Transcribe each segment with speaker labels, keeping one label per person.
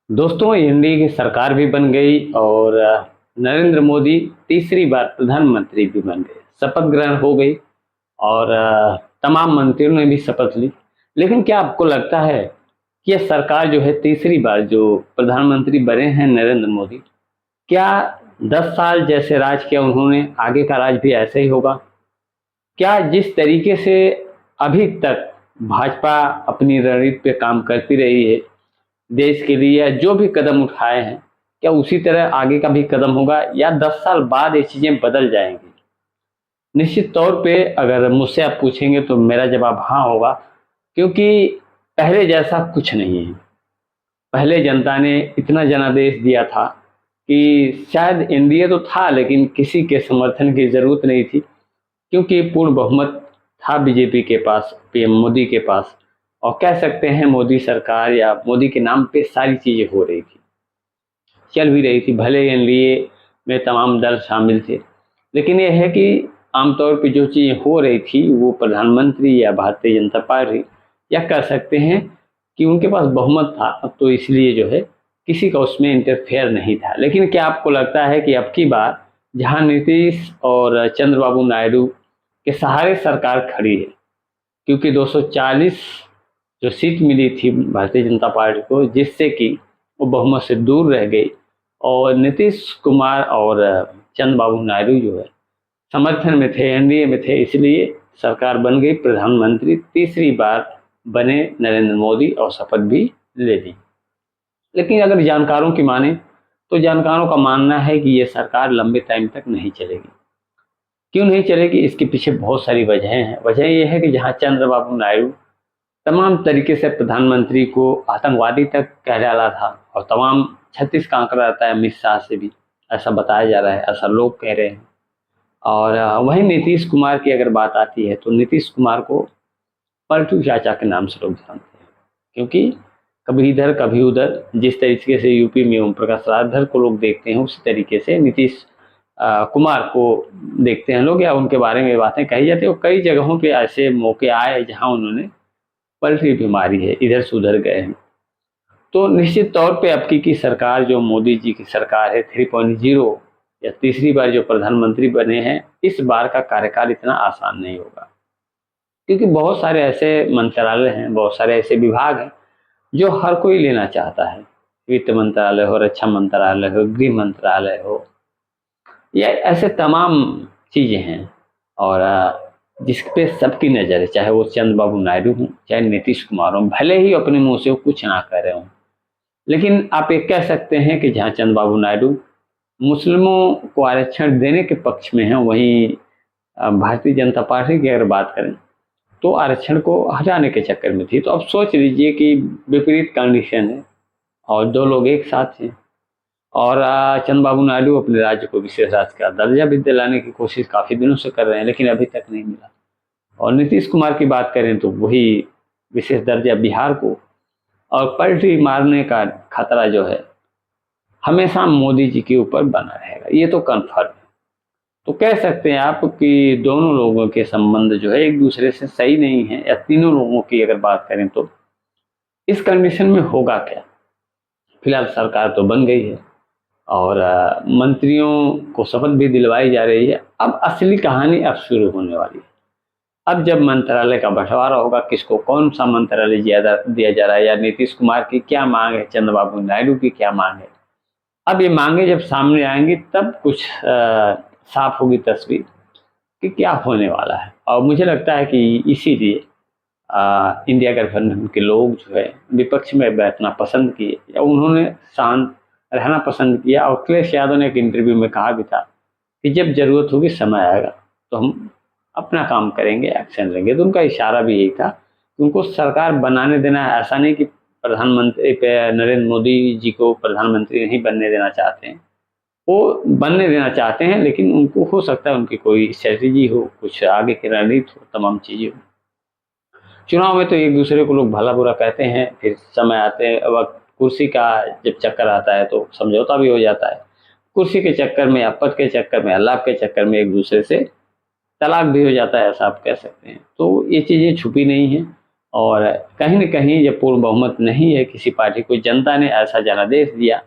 Speaker 1: दोस्तों, एनडीए की सरकार भी बन गई और नरेंद्र मोदी तीसरी बार प्रधानमंत्री भी बन गए। शपथ ग्रहण हो गई और तमाम मंत्रियों ने भी शपथ ली। लेकिन क्या आपको लगता है कि यह सरकार जो है तीसरी बार जो प्रधानमंत्री बने हैं नरेंद्र मोदी, क्या 10 साल जैसे राज किया उन्होंने, आगे का राज भी ऐसे ही होगा? क्या जिस तरीके से अभी तक भाजपा अपनी रणनीति पे काम करती रही है, देश के लिए जो भी कदम उठाए हैं, क्या उसी तरह आगे का भी कदम होगा या 10 साल बाद ये चीज़ें बदल जाएँगी? निश्चित तौर पे अगर मुझसे आप पूछेंगे तो मेरा जवाब हाँ होगा, क्योंकि पहले जैसा कुछ नहीं है। पहले जनता ने इतना जनादेश दिया था कि शायद एनडीए तो था लेकिन किसी के समर्थन की ज़रूरत नहीं थी, क्योंकि पूर्ण बहुमत था बीजेपी के पास, पीएम मोदी के पास। और कह सकते हैं मोदी सरकार या मोदी के नाम पे सारी चीज़ें हो रही थी, चल भी रही थी। भले एनडीए में तमाम दल शामिल थे, लेकिन ये है कि आमतौर पे जो चीज़ें हो रही थी वो प्रधानमंत्री या भारतीय जनता पार्टी या कह सकते हैं कि उनके पास बहुमत था, तो इसलिए जो है किसी का उसमें इंटरफेयर नहीं था। लेकिन क्या आपको लगता है कि अब की बार जहां नीतीश और चंद्रबाबू नायडू के सहारे सरकार खड़ी है, क्योंकि 240 जो सीट मिली थी भारतीय जनता पार्टी को, जिससे कि वो बहुमत से दूर रह गई और नीतीश कुमार और चंद्रबाबू नायडू जो है समर्थन में थे, एनडीए में थे, इसलिए सरकार बन गई। प्रधानमंत्री तीसरी बार बने नरेंद्र मोदी और शपथ भी ले ली। लेकिन अगर जानकारों की माने तो जानकारों का मानना है कि ये सरकार लंबे टाइम तक नहीं चलेगी। क्यों नहीं चलेगी? इसके पीछे बहुत सारी वजहें हैं। वजह यह है कि जहां चंद्रबाबू नायडू तमाम तरीके से प्रधानमंत्री को आतंकवादी तक कह डाला था और तमाम 36 का आंकड़ा आता है अमित शाह से भी, ऐसा बताया जा रहा है, ऐसा लोग कह रहे हैं। और वहीं नीतीश कुमार की अगर बात आती है तो नीतीश कुमार को पलटू चाचा के नाम से लोग जानते हैं, क्योंकि कभी इधर कभी उधर, जिस तरीके से यूपी में ओम प्रकाश राजभर को लोग देखते हैं उसी तरीके से नीतीश कुमार को देखते हैं लोग, या उनके बारे में बातें कही जाती है। और कई जगहों पे ऐसे मौके आए जहां उन्होंने पलटी भी मारी है, इधर से उधर गए हैं। तो निश्चित तौर पे अब की सरकार जो मोदी जी की सरकार है 3.0, या तीसरी बार जो प्रधानमंत्री बने हैं, इस बार का कार्यकाल इतना आसान नहीं होगा, क्योंकि बहुत सारे ऐसे मंत्रालय हैं, बहुत सारे ऐसे विभाग हैं जो हर कोई लेना चाहता है। वित्त मंत्रालय हो, रक्षा मंत्रालय हो, गृह मंत्रालय हो, या ऐसे तमाम चीजें हैं। और जिस पे सबकी नजर है, चाहे वो चंद्रबाबू नायडू हों, चाहे नीतीश कुमार हों, भले ही अपने मुंह से वो कुछ ना कह रहे हों, लेकिन आप ये कह सकते हैं कि जहाँ चंद्रबाबू नायडू मुस्लिमों को आरक्षण देने के पक्ष में हैं, वहीं भारतीय जनता पार्टी की अगर बात करें तो आरक्षण को हटाने के चक्कर में थी। तो अब सोच लीजिए कि विपरीत कंडीशन है और दो लोग एक साथ हैं। और चंद्रबाबू नायडू अपने राज्य को विशेष राज्य का दर्जा भी दिलाने की कोशिश काफी दिनों से कर रहे हैं, लेकिन अभी तक नहीं मिला। और नीतीश कुमार की बात करें तो वही विशेष दर्जा बिहार को, और पलटी मारने का खतरा जो है हमेशा मोदी जी के ऊपर बना रहेगा, ये तो कन्फर्म है। तो कह सकते हैं आप कि दोनों लोगों के संबंध जो है एक दूसरे से सही नहीं है, या तीनों लोगों की अगर बात करें तो इस कंडीशन में होगा क्या? फिलहाल सरकार तो बन गई है और मंत्रियों को शपथ भी दिलवाई जा रही है। अब असली कहानी अब शुरू होने वाली है। अब जब मंत्रालय का बंटवारा होगा, किसको कौन सा मंत्रालय ज्यादा दिया जा रहा है, या नीतीश कुमार की क्या मांग है, चंद्रबाबू नायडू की क्या मांग है, अब ये मांगे जब सामने आएंगी तब कुछ साफ होगी तस्वीर कि क्या होने वाला है। और मुझे लगता है कि इसीलिए इंडिया गठबंधन के लोग जो है विपक्ष में बैठना पसंद किए, या उन्होंने शांत रहना पसंद किया। और अखिलेश यादव ने एक इंटरव्यू में कहा भी था कि जब जरूरत होगी, समय आएगा तो हम अपना काम करेंगे, एक्शन लेंगे। तो उनका इशारा भी यही था कि उनको सरकार बनाने देना है। ऐसा नहीं कि प्रधानमंत्री नरेंद्र मोदी जी को प्रधानमंत्री नहीं बनने देना चाहते हैं, वो बनने देना चाहते हैं, लेकिन उनको हो सकता है उनकी कोई स्ट्रेटेजी हो, कुछ आगे की रणनीति हो, तमाम चीजें हो। चुनाव में तो एक दूसरे को लोग भला बुरा कहते हैं, फिर समय आते वक्त कुर्सी का जब चक्कर आता है तो समझौता भी हो जाता है। कुर्सी के चक्कर में या पद के चक्कर में या लाभ के चक्कर में एक दूसरे से तलाक भी हो जाता है, ऐसा आप कह सकते हैं। तो ये चीजें छुपी नहीं हैं और कहीं न कहीं जब पूर्ण बहुमत नहीं है किसी पार्टी को, जनता ने ऐसा जनादेश दिया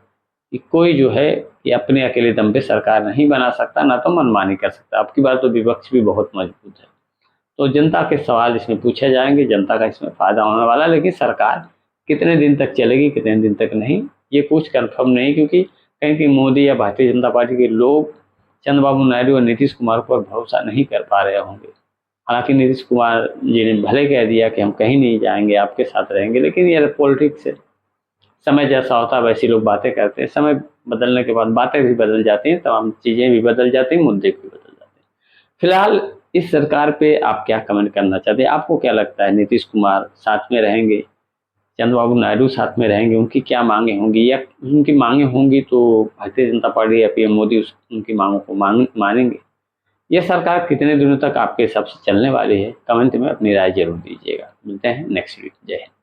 Speaker 1: कि कोई जो है कि अपने अकेले दम पे सरकार नहीं बना सकता, ना तो मनमानी कर सकता। अब की बार तो विपक्ष भी बहुत मजबूत है। तो जनता के सवाल इसमें पूछे जाएँगे, जनता का इसमें फ़ायदा होने वाला है, लेकिन सरकार कितने दिन तक चलेगी, कितने दिन तक नहीं, ये कुछ कन्फर्म नहीं, क्योंकि कहीं मोदी या भारतीय जनता पार्टी के लोग चंद्रबाबू नायडू और नीतीश कुमार पर भरोसा नहीं कर पा रहे होंगे। हालाँकि नीतीश कुमार जी ने भले कह दिया कि हम कहीं नहीं जाएँगे, आपके साथ रहेंगे, लेकिन ये पॉलिटिक्स है। समय जैसा होता है वैसी लोग बातें करते हैं। समय बदलने के बाद बातें भी बदल जाती हैं, तमाम चीज़ें भी बदल जाती हैं, मुद्दे भी बदल जाते हैं। फिलहाल इस सरकार पे आप क्या कमेंट करना चाहते हैं? आपको क्या लगता है, नीतीश कुमार साथ में रहेंगे, चंद्रबाबू नायडू साथ में रहेंगे, उनकी क्या माँगें होंगी, या उनकी माँगें होंगी तो भारतीय जनता पार्टी या पीएम मोदी उनकी माँगों को मानेंगे? ये सरकार कितने दिनों तक आपके हिसाब से चलने वाली है? कमेंट में अपनी राय ज़रूर दीजिएगा। मिलते हैं नेक्स्ट वीक। जय हिंद।